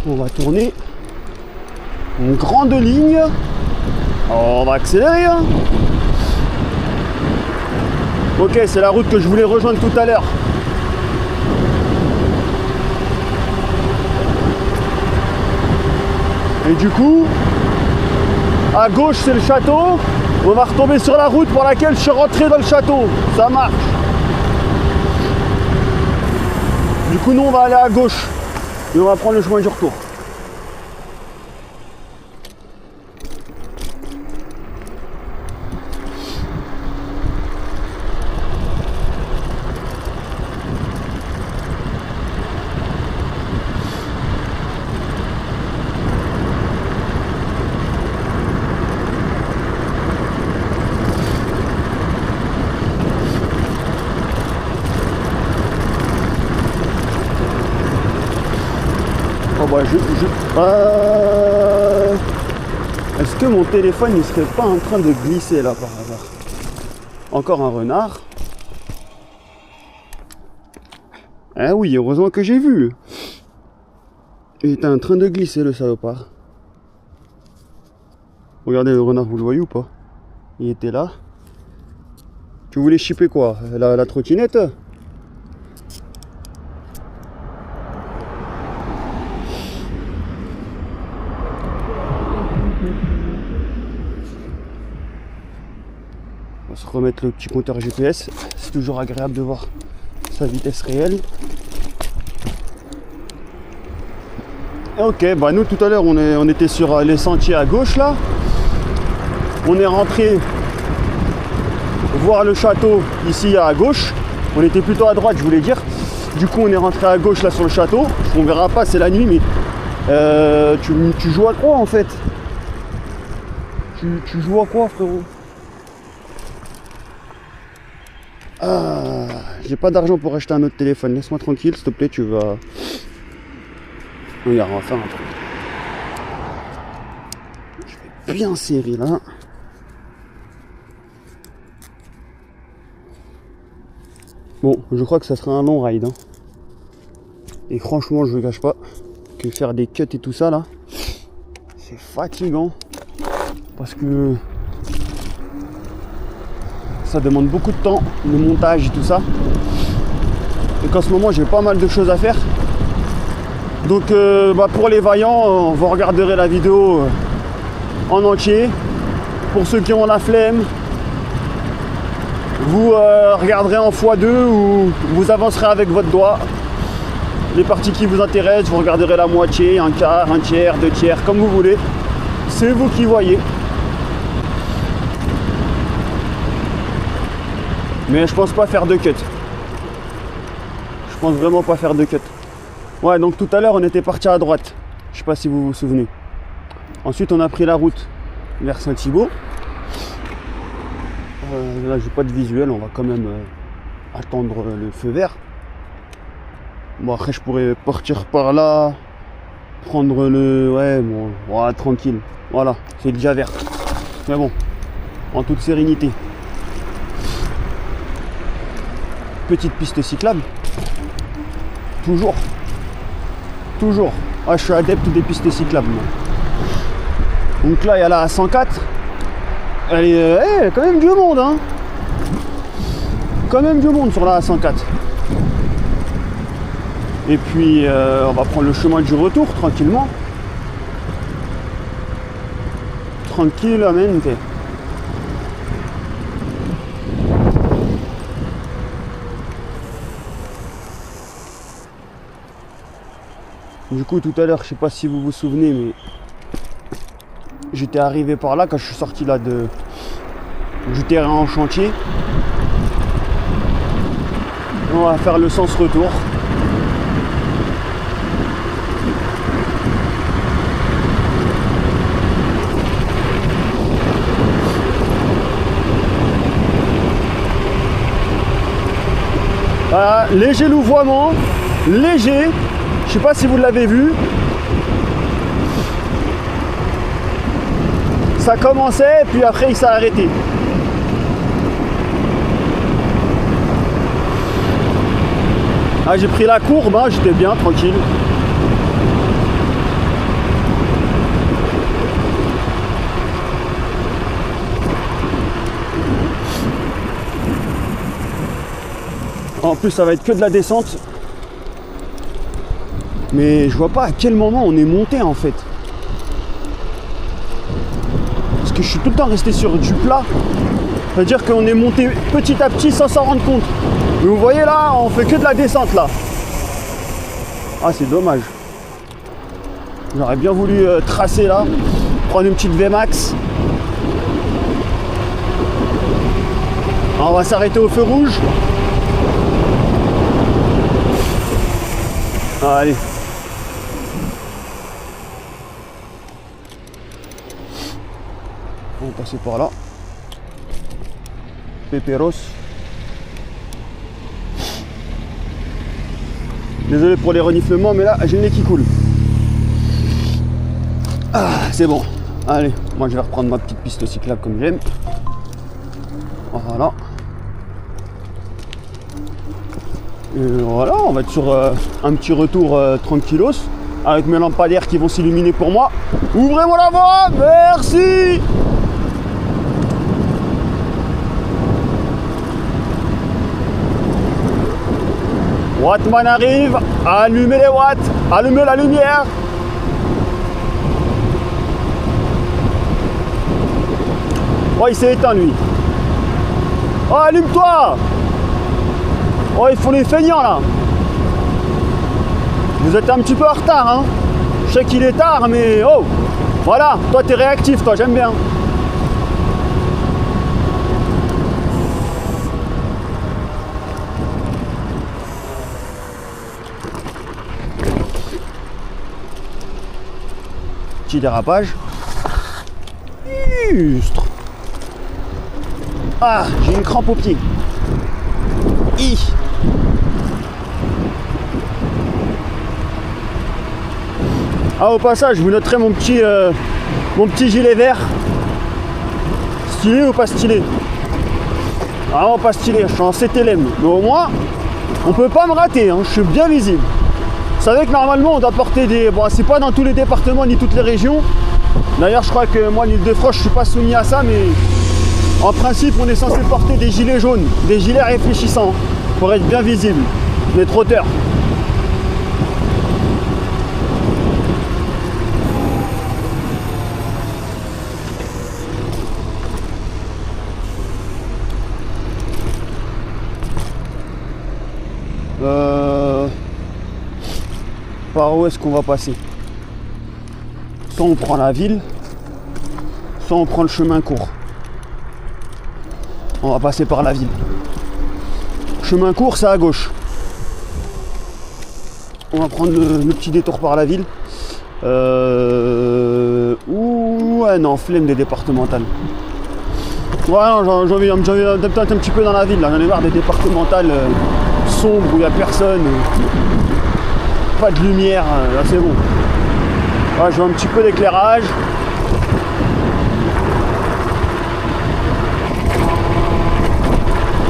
On va tourner. Une grande ligne. On va accélérer. Hein. Ok, c'est la route que je voulais rejoindre tout à l'heure. Et du coup, à gauche c'est le château. On va retomber sur la route pour laquelle je suis rentré dans le château. Ça marche. Du coup, nous on va aller à gauche. Et on va prendre le chemin du retour. Est-ce que mon téléphone ne serait pas en train de glisser là par hasard? Encore un renard. Ah oui, heureusement que j'ai vu. Il était en train de glisser le salopard. Regardez le renard, vous le voyez ou pas? Il était là. Tu voulais chipper quoi? La trottinette? On va se remettre le petit compteur GPS. C'est toujours agréable de voir sa vitesse réelle. Ok, bah nous tout à l'heure on était sur les sentiers à gauche là. On est rentré voir le château ici à gauche. On était plutôt à droite, je voulais dire. Du coup on est rentré à gauche là sur le château. On verra pas, c'est la nuit, mais tu joues à quoi en fait? Tu joues à quoi frérot? Ah, j'ai pas d'argent pour acheter un autre téléphone. Laisse-moi tranquille, s'il te plaît, tu vas... Regarde, on va faire un truc. Je vais bien serrer là. Bon, je crois que ça sera un long ride. Hein. Et franchement, je ne cache pas que faire des cuts et tout ça là, c'est fatigant. Parce que ça demande beaucoup de temps, le montage et tout ça. Et qu'en ce moment, j'ai pas mal de choses à faire. Donc pour les vaillants, vous regarderez la vidéo en entier. Pour ceux qui ont la flemme, vous regarderez en x2 ou vous avancerez avec votre doigt. Les parties qui vous intéressent, vous regarderez la moitié, un quart, un tiers, deux tiers, comme vous voulez. C'est vous qui voyez. Mais je pense pas faire de cut. Je pense vraiment pas faire de cut. Ouais, donc tout à l'heure on était parti à droite. Je sais pas si vous vous souvenez. Ensuite on a pris la route vers Saint-Thibault. Là j'ai pas de visuel, on va quand même attendre le feu vert. Bon après je pourrais partir par là, prendre le... Ouais bon, voilà, tranquille. Voilà, c'est déjà vert. Mais bon, en toute sérénité. Petite piste cyclable. Toujours. Toujours. Ah, je suis adepte des pistes cyclables. Moi. Donc là, il y a la A104. Elle est quand même du monde. Hein. Quand même du monde sur la A104. Et puis, on va prendre le chemin du retour tranquillement. Tranquillamente. Du coup tout à l'heure, je sais pas si vous vous souvenez, mais j'étais arrivé par là quand je suis sorti là du terrain en chantier. On va faire le sens retour. Voilà, léger louvoiement, léger. Je sais pas si vous l'avez vu. Ça commençait, puis après il s'est arrêté. Ah, j'ai pris la courbe, hein, j'étais bien, tranquille. En plus ça va être que de la descente. Mais je vois pas à quel moment on est monté en fait. Parce que je suis tout le temps resté sur du plat. Ça veut dire qu'on est monté petit à petit sans s'en rendre compte. Mais vous voyez là, on fait que de la descente là. Ah c'est dommage. J'aurais bien voulu tracer là. Prendre une petite VMAX. Alors, on va s'arrêter au feu rouge. Allez. On va passer par là. Péperos. Désolé pour les reniflements, mais là j'ai le nez qui coule. Ah, c'est bon. Allez, moi je vais reprendre ma petite piste cyclable comme j'aime. Voilà. Et voilà, on va être sur un petit retour tranquillos, avec mes lampadaires qui vont s'illuminer pour moi. Ouvrez-moi la voie, merci. Wattman arrive, allumez les watts, allumez la lumière. Oh, il s'est éteint lui. Oh, allume-toi. Oh, ils font les feignants là. Vous êtes un petit peu en retard, hein. Je sais qu'il est tard, mais oh, voilà, toi t'es réactif, toi, j'aime bien. Petit dérapage. Ustre. Ah, j'ai une crampe au pied. Ah, au passage, vous noterez mon petit gilet vert. Stylé ou pas stylé? Vraiment pas stylé, je suis en CTLM. Mais au moins, on peut pas me rater, hein, je suis bien visible. Vous savez que normalement, on doit porter des... Bon, c'est pas dans tous les départements ni toutes les régions. D'ailleurs, je crois que moi, l'Île-de-France, je suis pas soumis à ça, mais en principe, on est censé porter des gilets jaunes, des gilets réfléchissants, pour être bien visible, les trotteurs. Par où est-ce qu'on va passer? Soit on prend la ville, soit on prend le chemin court. On va passer par la ville. Chemin court, c'est à gauche. On va prendre le petit détour par la ville. Ouais, non, flemme des départementales. Ouais, non, j'ai envie d'être un petit peu dans la ville. J'en ai marre des départementales sombres où il n'y a personne. Pas de lumière, là c'est bon. Ouais, je veux un petit peu d'éclairage.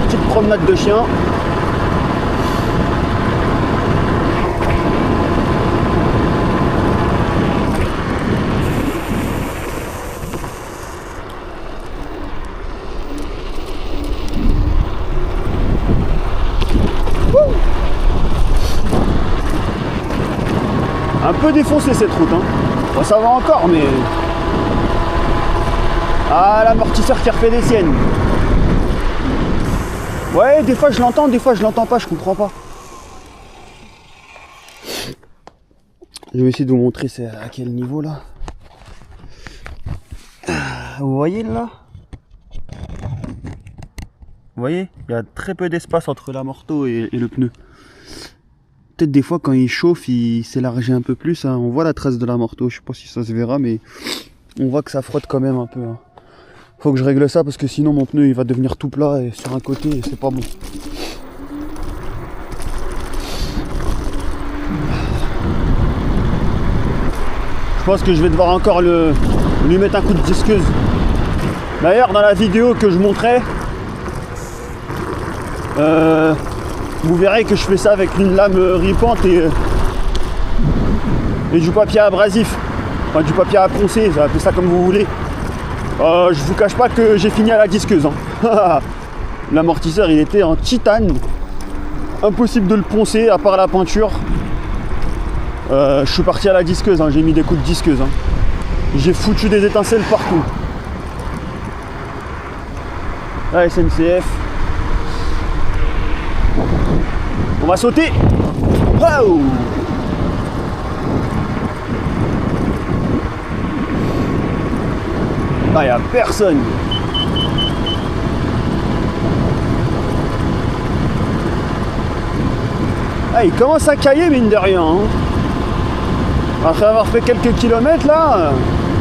Petite promenade de chien. Un peu défoncé cette route, hein. Bon, ça va encore, mais... Ah, l'amortisseur qui refait des siennes. Ouais, des fois je l'entends, des fois je l'entends pas, je comprends pas. Je vais essayer de vous montrer c'est à quel niveau là. Vous voyez là? Vous voyez? Il y a très peu d'espace entre l'amorto et le pneu. Peut-être des fois quand il chauffe, il s'élargit un peu plus, hein. On voit la trace de l'amorto, je sais pas si ça se verra, mais on voit que ça frotte quand même un peu, hein. Faut que je règle ça parce que sinon mon pneu il va devenir tout plat et sur un côté et c'est pas bon. Je pense que je vais devoir encore lui mettre un coup de disqueuse. D'ailleurs dans la vidéo que je montrais, vous verrez que je fais ça avec une lame ripante et du papier abrasif. Enfin du papier à poncer, vous appelez ça comme vous voulez. Je vous cache pas que j'ai fini à la disqueuse, hein. L'amortisseur il était en titane. impossible de le poncer à part la peinture. Je suis parti à la disqueuse, hein, j'ai mis des coups de disqueuse. Hein. J'ai foutu des étincelles partout. La SNCF. On va sauter. Wow. Ah, y a personne. Ah, il commence à cailler mine de rien. Hein. Après avoir fait quelques kilomètres là,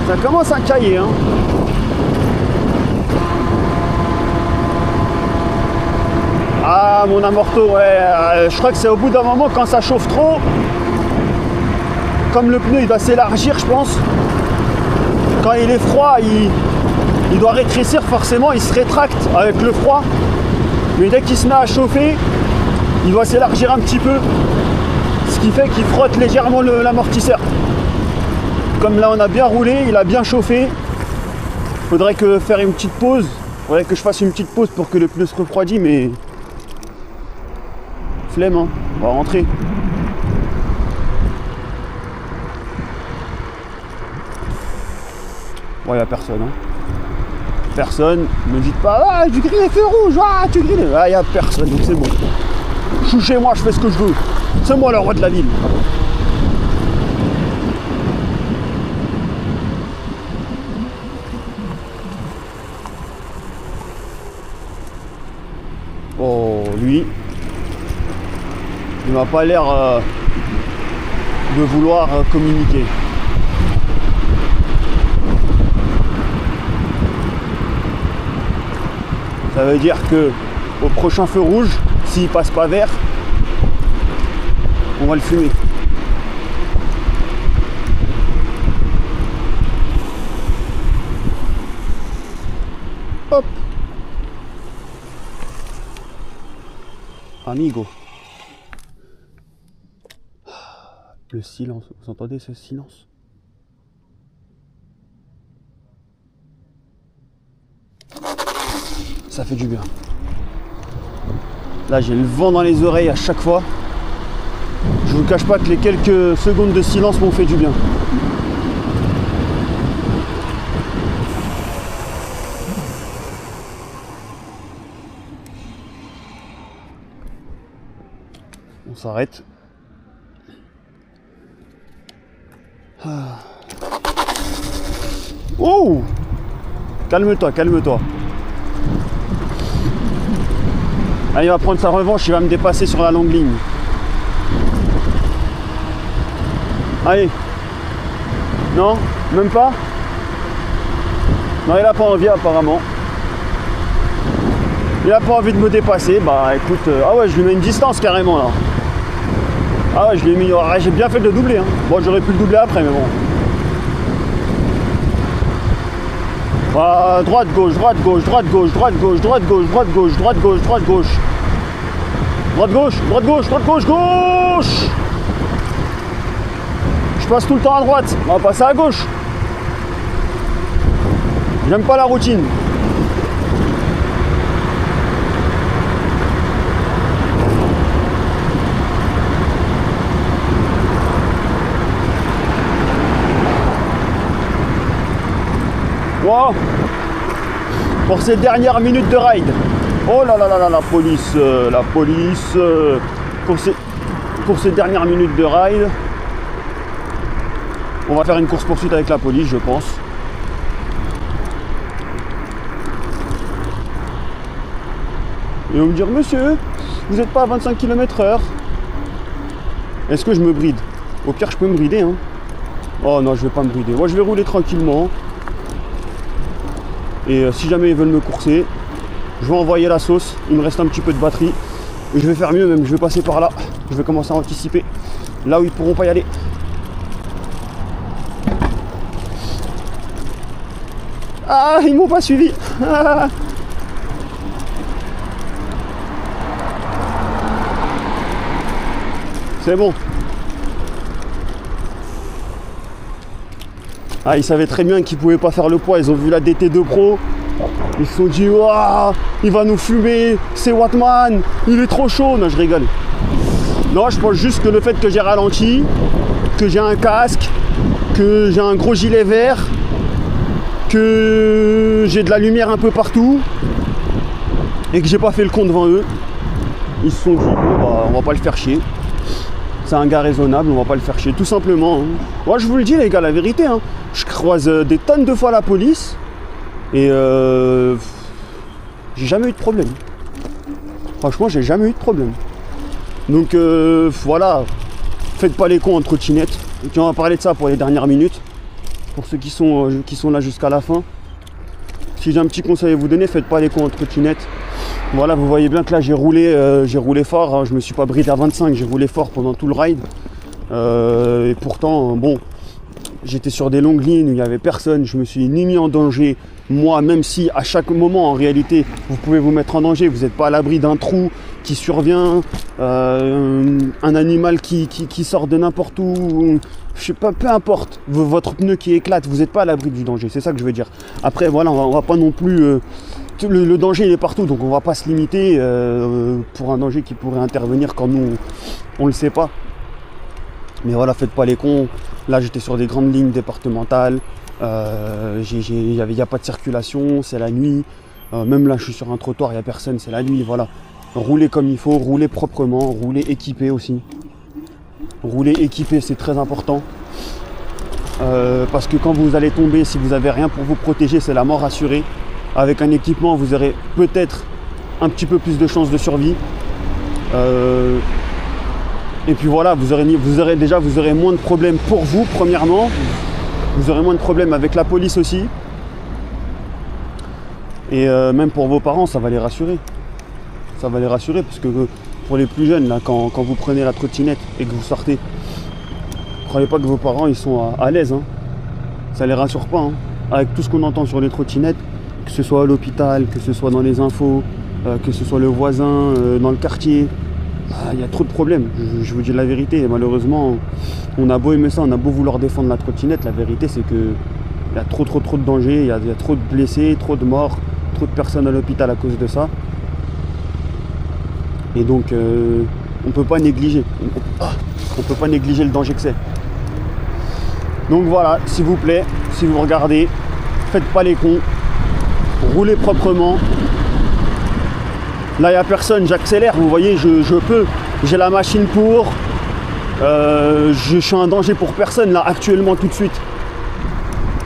ça commence à cailler. Hein. Ah, mon amorto, ouais, je crois que c'est au bout d'un moment quand ça chauffe trop, comme le pneu il va s'élargir, je pense. Quand il est froid, il doit rétrécir forcément, il se rétracte avec le froid. Mais dès qu'il se met à chauffer, il doit s'élargir un petit peu. Ce qui fait qu'il frotte légèrement l'amortisseur. Comme là on a bien roulé, il a bien chauffé. Faudrait que faire une petite pause. Faudrait que je fasse une petite pause pour que le pneu se refroidisse, mais flemme, hein. On va rentrer. Bon, il n'y a personne. Hein. Personne. Ne me dites pas, ah, tu grilles les feux rouges, ah, tu grilles. Ah, il n'y a personne, donc c'est bon. Je suis chez moi, je fais ce que je veux. C'est moi le roi de la ville. Oh, lui, il m'a pas l'air de vouloir communiquer. Ça veut dire que au prochain feu rouge, s'il passe pas vert, on va le fumer. Hop. Amigo. Le silence, vous entendez ce silence? Ça fait du bien. Là j'ai le vent dans les oreilles à chaque fois. Je vous cache pas que les quelques secondes de silence m'ont fait du bien. On s'arrête. Oh! Calme-toi, calme-toi. Ah, il va prendre sa revanche, il va me dépasser sur la longue ligne. Allez. Non? Même pas? Non, il a pas envie apparemment. Il a pas envie de me dépasser. Bah écoute, ah ouais, je lui mets une distance carrément là. Ah ouais, je lui ai mis. Ah, j'ai bien fait de le doubler. Hein. Bon, j'aurais pu le doubler après, mais bon. Ah, droite, gauche, droite, gauche, droite, gauche, droite, gauche, droite, gauche, droite, gauche, droite, gauche, droite, gauche. Droite, gauche, droite, gauche, droite, gauche, gauche. Je passe tout le temps à droite. On va passer à gauche. J'aime pas la routine. Wow. Pour ces dernières minutes de ride. Oh là là là là, la police, pour ces dernières minutes de ride. On va faire une course poursuite avec la police, je pense. Et on va me dire, monsieur, vous n'êtes pas à 25 km/h. Est-ce que je me bride? Au pire, je peux me brider. Hein. Oh non, je vais pas me brider. Moi, je vais rouler tranquillement. Et si jamais ils veulent me courser, je vais envoyer la sauce. Il me reste un petit peu de batterie. Et je vais faire mieux même. Je vais passer par là. Je vais commencer à anticiper là où ils pourront pas y aller. Ah, ils m'ont pas suivi. Ah. C'est bon. Ah, ils savaient très bien qu'ils pouvaient pas faire le poids. Ils ont vu la DT2 Pro Ils se sont dit, waouh, il va nous fumer, c'est Wattman, il est trop chaud. Non, je rigole. Non, je pense juste que le fait que j'ai ralenti, que j'ai un casque, que j'ai un gros gilet vert, que j'ai de la lumière un peu partout et que j'ai pas fait le con devant eux, ils se sont dit, bon, bah, on va pas le faire chier. C'est un gars raisonnable, on va pas le faire chier, tout simplement. Hein. Moi, je vous le dis, les gars, la vérité, hein, je croise des tonnes de fois la police et j'ai jamais eu de problème. Franchement, j'ai jamais eu de problème. Donc voilà, faites pas les cons en trottinette. Et on va parler de ça pour les dernières minutes. Pour ceux qui sont là jusqu'à la fin. Si j'ai un petit conseil à vous donner, faites pas les cons en trottinette. Voilà, vous voyez bien que là j'ai roulé fort, hein, je me suis pas bridé à 25, j'ai roulé fort pendant tout le ride. Et pourtant, bon, j'étais sur des longues lignes où il n'y avait personne, je me suis ni mis en danger. Moi, même si à chaque moment, en réalité, vous pouvez vous mettre en danger, vous n'êtes pas à l'abri d'un trou qui survient, un animal qui sort de n'importe où, je sais pas, peu importe, votre pneu qui éclate, vous n'êtes pas à l'abri du danger, c'est ça que je veux dire. Après, voilà, on va pas non plus... le danger il est partout, donc on va pas se limiter pour un danger qui pourrait intervenir quand nous on le sait pas. Mais voilà, faites pas les cons. Là j'étais sur des grandes lignes départementales, il n'y a pas de circulation, c'est la nuit. Même là je suis sur un trottoir, il n'y a personne, c'est la nuit, voilà. Roulez comme il faut, roulez proprement, roulez équipé aussi. Roulez équipé, c'est très important. Parce que quand vous allez tomber, si vous n'avez rien pour vous protéger, c'est la mort assurée. Avec un équipement, vous aurez peut-être un petit peu plus de chances de survie. Et puis voilà, vous aurez moins de problèmes pour vous, premièrement. Vous aurez moins de problèmes avec la police aussi. Et même pour vos parents, ça va les rassurer. Ça va les rassurer parce que pour les plus jeunes, là, quand vous prenez la trottinette et que vous sortez, ne croyez pas que vos parents ils sont à l'aise. Hein. Ça les rassure pas. Hein. Avec tout ce qu'on entend sur les trottinettes, que ce soit à l'hôpital, que ce soit dans les infos, que ce soit le voisin, dans le quartier, il y a trop de problèmes, je vous dis la vérité. Et malheureusement, on a beau aimer ça, on a beau vouloir défendre la trottinette, la vérité c'est que il y a trop de dangers, il y a trop de blessés, trop de morts, trop de personnes à l'hôpital à cause de ça. Et donc on peut pas négliger, on peut pas négliger le danger que c'est. Donc voilà, s'il vous plaît, si vous regardez, faites pas les cons. Roulez proprement. Là il n'y a personne, j'accélère, vous voyez, je peux, j'ai la machine pour, je suis un danger pour personne là actuellement tout de suite.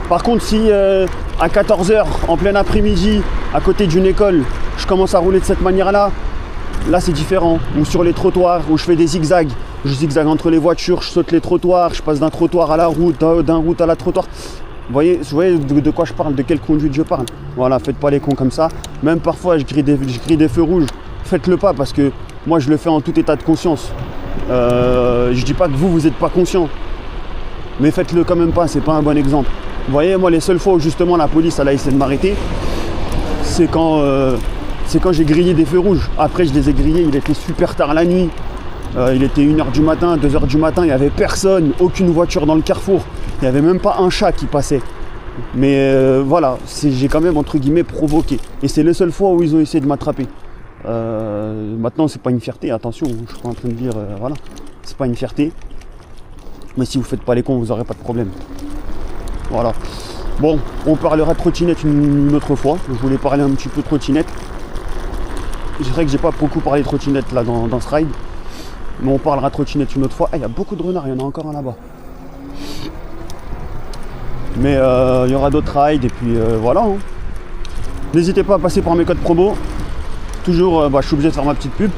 Par contre si à 14h en plein après-midi à côté d'une école je commence à rouler de cette manière là c'est différent. Ou sur les trottoirs où je fais des zigzags, je zigzague entre les voitures, je saute les trottoirs, je passe d'un trottoir à la route, d'un route à la trottoir. Vous voyez de quoi je parle, de quelle conduite je parle. Voilà, faites pas les cons comme ça. Même parfois je grille des feux rouges. Faites-le pas parce que moi je le fais en tout état de conscience. Je dis pas que vous n'êtes pas conscient. Mais faites-le quand même pas, c'est pas un bon exemple. Vous voyez, moi les seules fois où justement la police elle a essayé de m'arrêter, c'est quand j'ai grillé des feux rouges. Après je les ai grillés, il était super tard la nuit. Il était 1h du matin, 2h du matin, il n'y avait personne, aucune voiture dans le carrefour. Il n'y avait même pas un chat qui passait. Mais voilà, j'ai quand même entre guillemets provoqué. Et c'est les seules fois où ils ont essayé de m'attraper. Maintenant c'est pas une fierté, attention, je suis pas en train de dire, voilà, c'est pas une fierté. Mais si vous faites pas les cons, vous n'aurez pas de problème. Voilà. Bon, on parlera de trottinette une autre fois. Je voulais parler un petit peu de trottinette. C'est vrai que j'ai pas beaucoup parlé de trottinette là dans ce ride. Mais on parlera de trottinette une autre fois. Il y a beaucoup de renards, il y en a encore un là-bas. Mais il y aura d'autres rides et puis voilà. Hein. N'hésitez pas à passer par mes codes promo. Toujours, je suis obligé de faire ma petite pub.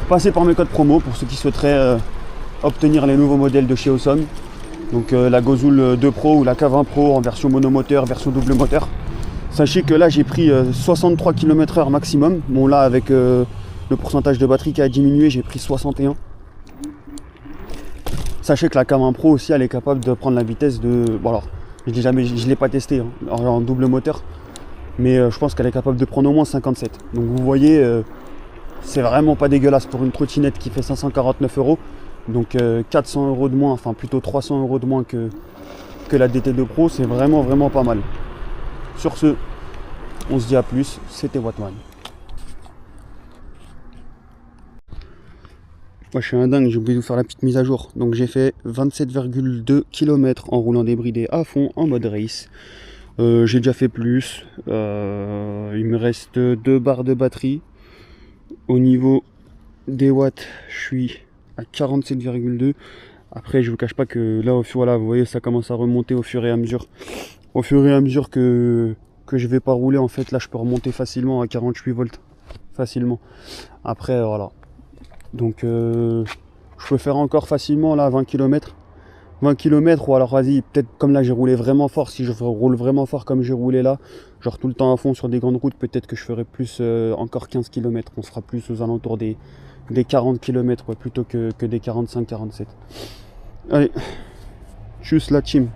Passez par mes codes promo pour ceux qui souhaiteraient obtenir les nouveaux modèles de chez Awesome. Donc la Gozul 2 Pro ou la K20 Pro en version monomoteur, version double moteur. Sachez que là j'ai pris 63 km/h maximum. Bon là avec le pourcentage de batterie qui a diminué, j'ai pris 61. Sachez que la K20 Pro aussi elle est capable de prendre la vitesse de... Bon alors, je ne l'ai pas testé hein, en double moteur. Mais je pense qu'elle est capable de prendre au moins 57. Donc vous voyez, c'est vraiment pas dégueulasse pour une trottinette qui fait 549 €. Donc 400 € de moins, enfin plutôt 300 € de moins que la DT2 Pro, c'est vraiment pas mal. Sur ce, On se dit à plus, c'était Wattman. Moi je suis un dingue, j'ai oublié de vous faire la petite mise à jour. Donc j'ai fait 27,2 km en roulant débridé à fond en mode race. J'ai déjà fait plus. Il me reste 2 barres de batterie. Au niveau des watts, je suis à 47,2. Après je vous cache pas que là voilà, vous voyez ça commence à remonter au fur et à mesure. Au fur et à mesure que je vais pas rouler, en fait là je peux remonter facilement à 48 volts. Facilement. Après voilà. Donc je peux faire encore facilement là 20 km. 20 km ou alors vas-y, peut-être comme là j'ai roulé vraiment fort, si je roule vraiment fort comme j'ai roulé là, genre tout le temps à fond sur des grandes routes, peut-être que je ferai plus encore 15 km. On sera plus aux alentours des 40 km ouais, plutôt que des 45-47. Allez, juste la team.